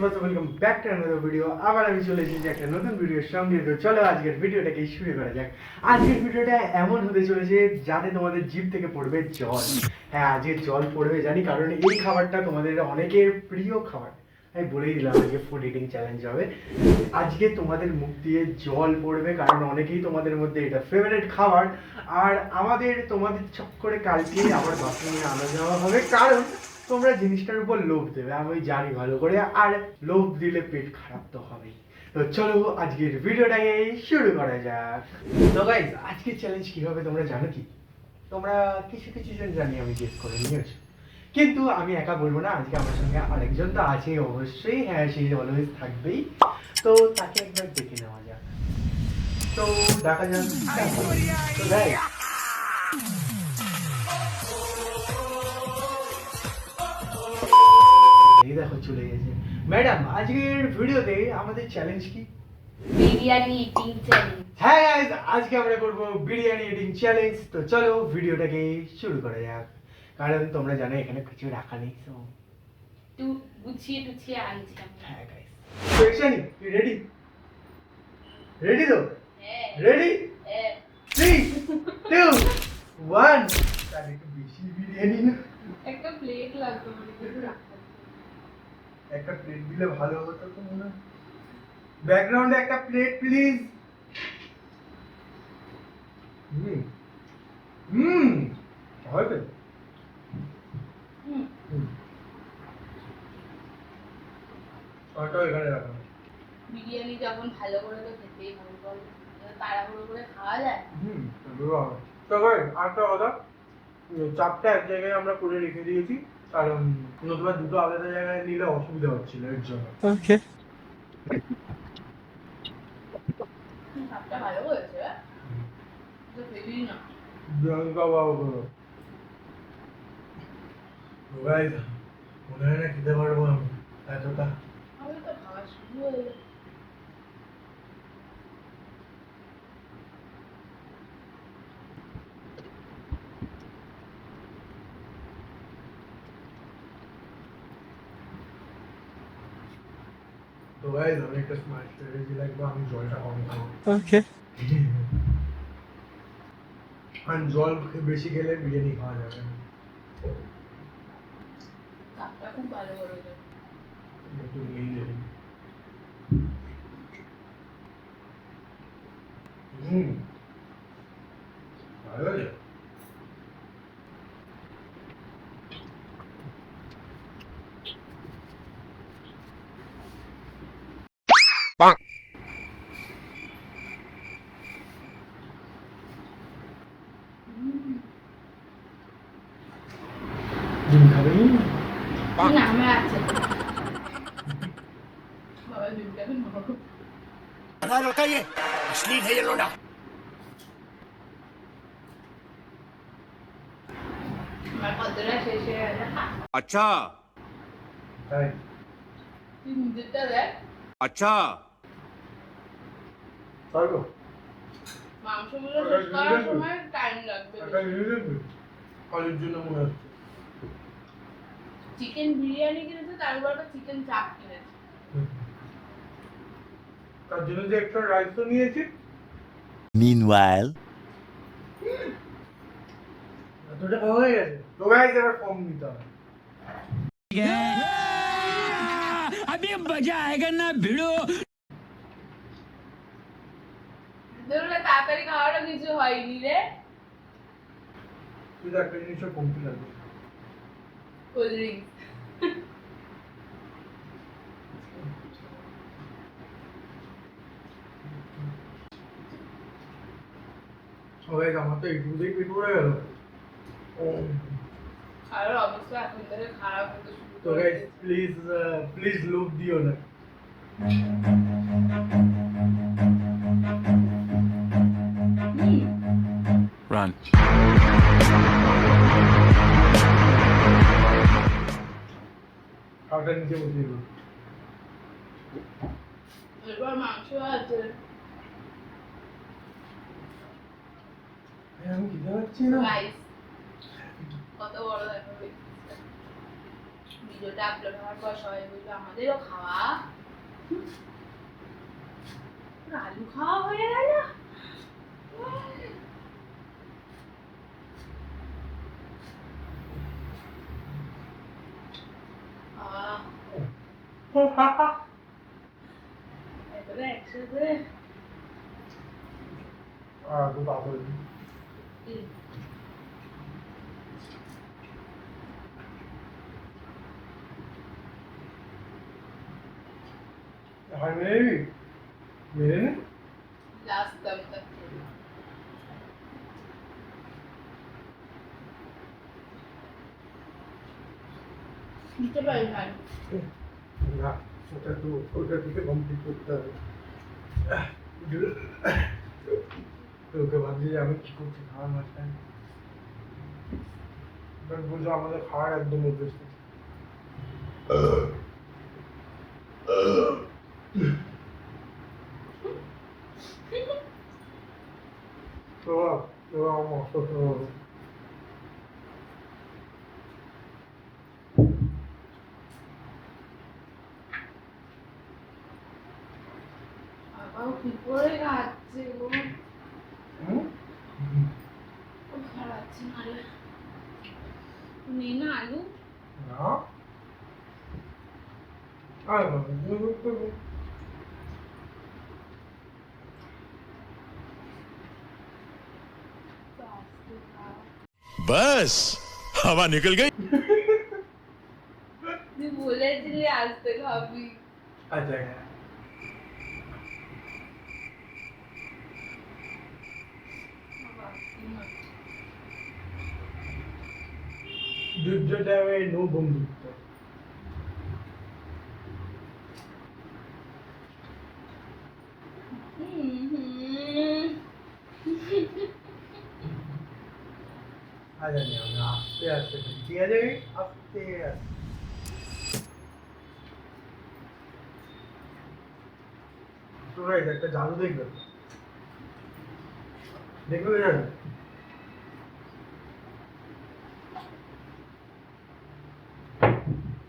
Welcome back to another video. আবার আমি চলে এসেছি একটা নতুন ভিডিওর সঙ্গে। তো চলো আজকের ভিডিওটাকে শুরু করা যাক। আজকের ভিডিওটা এমন হতে চলেছে যাতে তোমাদের জিভ থেকে পড়বে জল। হ্যাঁ, আজকে জল পড়বে জানি, কারণ এই খাবারটা তোমাদের অনেকের প্রিয় খাবার। আমি বলেই দিলাম আজকে ফুড ইটিং চ্যালেঞ্জ হবে। আজকে তোমাদের মুখ দিয়ে জল পড়বে, কারণ অনেকেই তোমাদের মধ্যে এটা ফেভারিট খাবার। আর তোমাদের চক্করে কালকে আবার বাথরুমে আনা যাওয়া হবে, কারণ তোমরা জিনিসটার উপর লোভ দেবে, আমি জানি ভালো করে। আর লোভ দিলে পেট খারাপ তো হবেই। তো চলো আজকের ভিডিওটাকে শুরু করা যাক। তো গাইস, আজকের চ্যালেঞ্জ কি হবে তোমরা জানো কি? তোমরা কিছু কিছু জন জানি আমি গেস করে নিয়েছো, কিন্তু আমি একা বলবো না। আজকে আমার সঙ্গে আরেকজন তো আছে অবশ্যই, হ্যাঁ সে অলওয়েজ থাকবেই। তো তাকে একবার দেখে নেওয়া যাক। তো দেখা যাক। তো গাইস, এই দেখো চলে গেছে ম্যাডাম। আজকের ভিডিওতে আমাদের চ্যালেঞ্জ কি? Biryani eating challenge. হ্যাঁ গাইস, আজকে আমরা করব বিরিয়ানি ইটিং চ্যালেঞ্জ। তো চলো ভিডিওটাকে শুরু করা যাক, কারণ তোমরা জানো এখানে কিছু রাখা নেই। তো একটু গুছিয়ে টুছিয়ে আনছি আমি। হ্যাঁ গাইস, তো এক্সানি রেডি? রেডি তো? হ্যাঁ রেডি? হ্যাঁ 3 2 1। তাহলে একটু বেশি বিরিয়ানি না? একটা প্লেট লাগবে মানে কিছু রাখতে। একটা প্লেট দিলে ভালো হতো তো মনে হয়। ব্যাকগ্রাউন্ডে একটা প্লেট প্লিজ। হুম হুম হবে। হুম ওটা এখানে রাখো। বিরিয়ানি যখন ভালো করে তো খেতেই হবে, বল তাড়াহুড়ো করে খাওয়া যায়? হুম, তো ভাই আরেকটা কথা, চাপটা এক জায়গায় আমরা করে রেখে দিয়েছি, কারণ নতুবা দুটো আলাদা জায়গায় নিলে অসুবিধা হচ্ছিল এর জন্য। ওকে, ভাতটা ভালো হয়েছে তো ফেলি না। জঙ্কা বাবু করো গাইস, মনে হয় না খেতে পারবো আমি এতটা। আমি তো খাওয়া শুরু হয়ে গেছে। তো গাইস, আমি একটা স্মার্ট স্ট্র্যাটেজি লাগবে, আমি জলটা কম খাবো। ওকে, কারণ জল বেশি খেলে বিরিয়ানি খাওয়া যাবে না। ভাতটা খুব ভালো করেছে। একটু নিয়েই নেবেন। হুম, ভালো আছে। ডিম খাবে? না আমার আছে বাবা, ডিমটা এখন নরম। लड़का ये अश्लील है ये लोडा। আমার কতটা শেষ হয়ে গেছে। अच्छा তাই তুই নিজেরটা দেখ। अच्छा পারবো? মাংসগুলো শেষ করার সময় টাইম লাগবে। একটা নিয়ে দেখবি? কালের জন্য মনে হচ্ছে। চিকেন বিরিয়ানি কিনেছে, তার উপর একটা চিকেন চাপ কিনেছে। তার জন্য যে একটা রাইস তো নিয়েছি। Meanwhile, এতটা খাওয়া হয়ে গেছে। তো গাইস, এবার কম নিতে হবে। अभी मजा आएगा ना भिड़ो। ধরলে তাড়াতাড়ি খাওয়াটা কিছু হয়নি রে। তুই একটা জিনিসের কমতি লাগবে। Cold drinks. ও গাইস, আমার তো এইটুকুতেই পেট ভরে গেল। আর অবস্থা এখন থেকে খারাপ হতে শুরু তো করেছে। গাইস প্লিজ প্লিজ লোভ দিও না। Run. খাওয়াটা নিচে বসিয়ে দেবো। এবার মাংস আছে। আমি খেতে পাচ্ছি না। রাইস কত বড় দেখো। ভিডিওটা আপলোড হওয়ার পর সবাই বললো আমাদেরও খাওয়া। পুরো আলু খাওয়া হয়ে গেল। এবারে একসাথে তো পাবো আর মেরে মেরে লাস্ট দাম তক খেলো। নিতে পারি না। না ওটা থেকে কমপ্লিট করতে হবে। তোকে ভাবছি যে আমি কি করছি খাওয়ার মাঝখানে, এবার বুঝো আমাদের খাওয়ার একদম অভ্যেস নেই। তো আমার অসুস্থ হবে। বাবাও কি করে খাচ্ছে গো। হুম? ও খাওয়াচ্ছে না রে। নে না আলু। না আর बस हवा निकल गई। তুই বলেছিলি আসতে খাবি। আচ্ছা হ্যাঁ যুদ্ধটা নো বন্ধুত্ব। আচ্ছা নিয়ে আমরা আস্তে আস্তে ঠিক আছে আস্তে আস্তে তোরা একটা জাদু দেখবে দেখবে জানো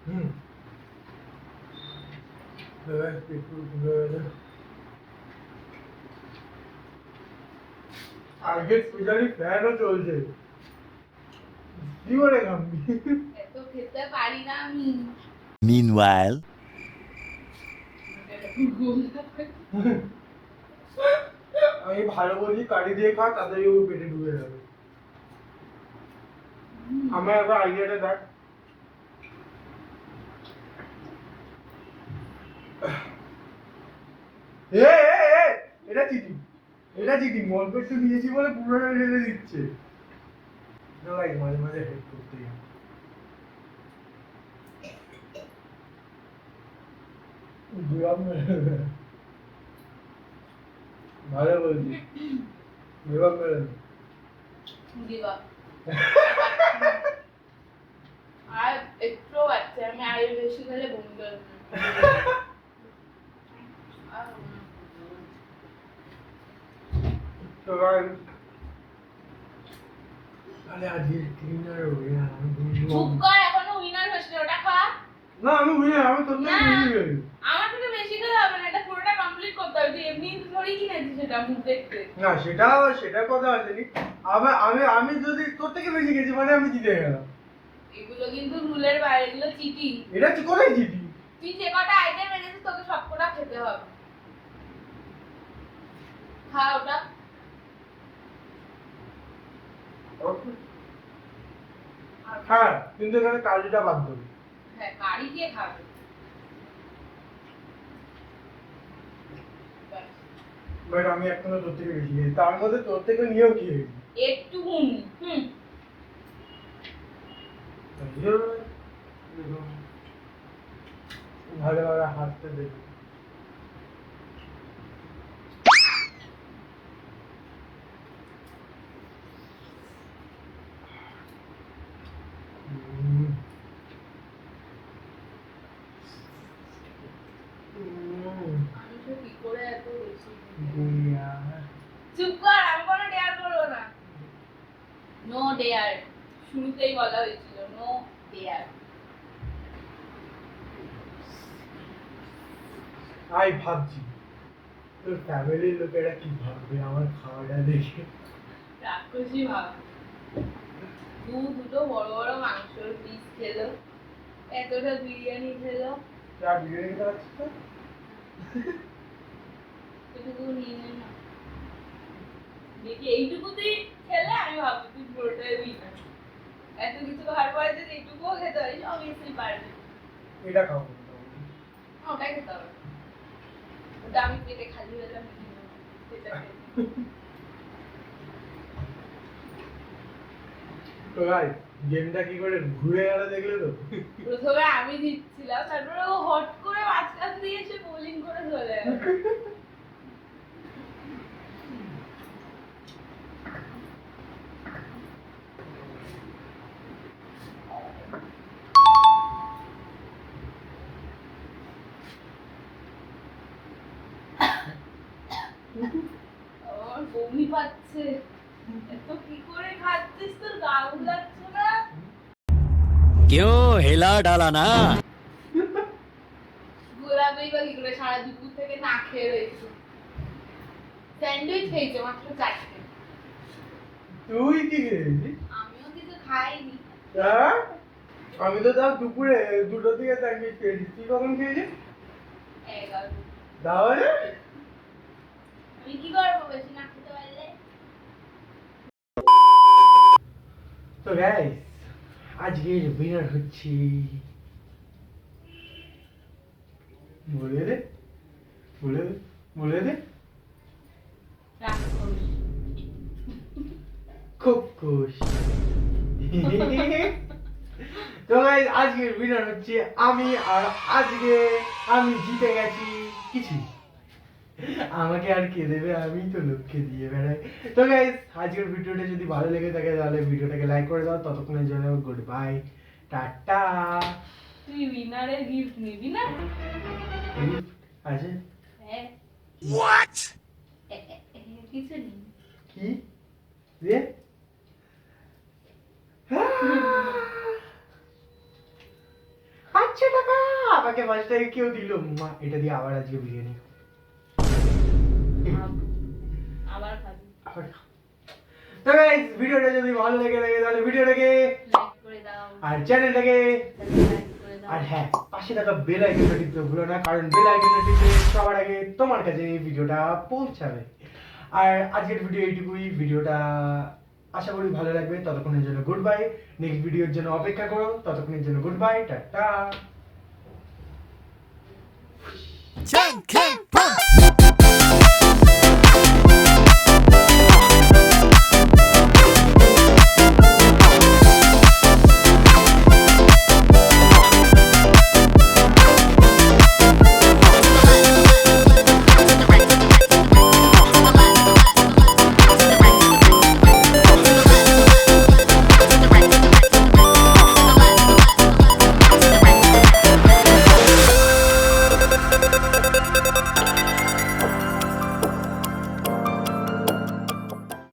হুম আজকে স্পেশালি ফ্যানও চলছে কি করে খাবি এত খেতে পারি না আমি। Meanwhile, আমি ভালো বলছি কাটি দিয়ে খা তাড়াতাড়ি ও পেটে ঢুকে যাবে আমার একটা আইডিয়াটা দেখ এটা চিটিং অল্প একটু নিয়েছি বলে পুরোটা ঢেলে দিচ্ছে লাইক মাঝে মাঝে হেল্প করতে ভালো বলছি বিভাগ মেরে দিবা আর একটু বাচ্চা আমি আরো বেশি খেলে বমি করে তো তাহলে আজকে ক্লিনার হবে না চুপ কর এখনো উইনার হচ্ছে ওটা খা। না আমি উইনার আমি তোর থেকে বেশি গেলি আমার থেকে বেশি খেলে হবে না এটা পুরোটা কমপ্লিট করতে হবে তুই এমনি ধরেই কিনেছিস সেটা মুখ দেখতে। না সেটা কথা আসেনি আমি যদি তোর থেকে বেশি গেছি মানে আমি জিতে গেলাম এগুলো কিন্তু রুলের বাইরে এগুলো চিটিং। এটা কোথায় জিতি তুই যে কটা আইটেম এনেছিস তোকে সব কটা খেতে হবে। খা ওটা। হ্যাঁ কিন্তু এখানে কাজটা বাদ দেবে হ্যাঁ কারি দিয়ে খাবে। বাট আমি এখনো তোর থেকে বেশি গেছি তার মধ্যে তোর থেকে নিয়েও কি হয়েছি একটু ভালোভাবে হাঁটতে দেখি আমি তো কি করে এত বেশি দিয়া চুপ কর আমি কোনো ডেয়ার করবো না। নো ডেয়ার শুরুতেই বলা হয়েছিল নো ডেয়ার। আমি ভাবছি তোর ফ্যামিলির লোকেরা কি ভাববে আমার খাওয়াটা দেখে। রাক্ষসী ভাব। দুটো বড় বড় মাংসের পিস খেলো, এতটা বিরিয়ানি খেলো, আর বিরিয়ানি খেতে পারছিস তো? এটুকু নিয়ে নে না। দেখি এইটুকুতেই খেলে আমি ভাবছি তুই পুরোটাই উইনার। এত কিছু খাওয়ার পরে যদি এইটুকুও খেতে পারিস অবভিয়াসলি পারবি। এটা খাবো ওটাই খেতে হবে। ওটা আমি পেটে খালি হয়ে যাবে সেটা খেতে। তো ভাই গেমটা কি করে ঘুরে গেল দেখলে তো? প্রথমে আমি জিতছিলাম, তারপরে ও হট করে মাঝখান দিয়ে এসে বোলিং করে চলে গেল। আমার বমি পাচ্ছে। এত কি করে খাচ্ছিস, তোর গা গুলাচ্ছে না? क्यों हिला डाला ना গোলাপি বা কি করে সারা দুপুর থেকে না খেয়ে রয়েছে। স্যান্ডউইচ খেয়েছে মাত্র 4টে। তুই কি খেয়েছিস? আমিও কিছু খাইনি। হ্যাঁ? আমি তো তাও দুপুরে 2টোর দিকে স্যান্ডউইচ খেয়েছি। তুই কখন খেয়েছিস? 11। তাহলে আমি কি করবো বেশি না খেতে পারলে? তো গাইস আজকের উইনার হচ্ছে বলে দে বলে দে বলে দে রাক্ষস। খুব খুশ। তো গাইস আজকের উইনার হচ্ছে আমি, আর আজকে আমি জিতে গেছি কিছু। আমাকে আর কে দেবে, আমি তো লোককে দিয়ে বেড়াই। তো গাইস আজকের ভিডিওটা যদি ভালো লেগে থাকে তাহলে ভিডিওটাকে লাইক করে দাও। ততক্ষণের জন্য গুড বাই, টাটা। তুই উইনারের গিফট নিবি না? আছে হ্যাঁ। What? কিছু নেই। কি রে? আচ্ছা টাকা আমাকে 5 টাকা কেউ দিল। মা এটা দিয়ে আবার আজকে বিরিয়ানি আবার খাবি। আবার খাও। তো গাইস ভিডিওটা যদি ভালো লেগে থাকে তাহলে ভিডিওটাকে লাইক করে দাও, আর চ্যানেলটাকে সাবস্ক্রাইব করে দাও। আর হ্যাঁ পাশে থাকা বেল আইকনটা টিপতে ভুলো না, কারণ বেল আইকনটা টিপলে সবার আগে তোমার কাছে এই ভিডিওটা পৌঁছাবে। আর আজকের ভিডিও এইটুকুই। ভিডিওটা আশা করি ভালো লাগবে। ততক্ষণের জন্য গুড বাই। নেক্সট ভিডিওর জন্য অপেক্ষা করো। ততক্ষণের জন্য গুড বাই, টাটা। Chunky!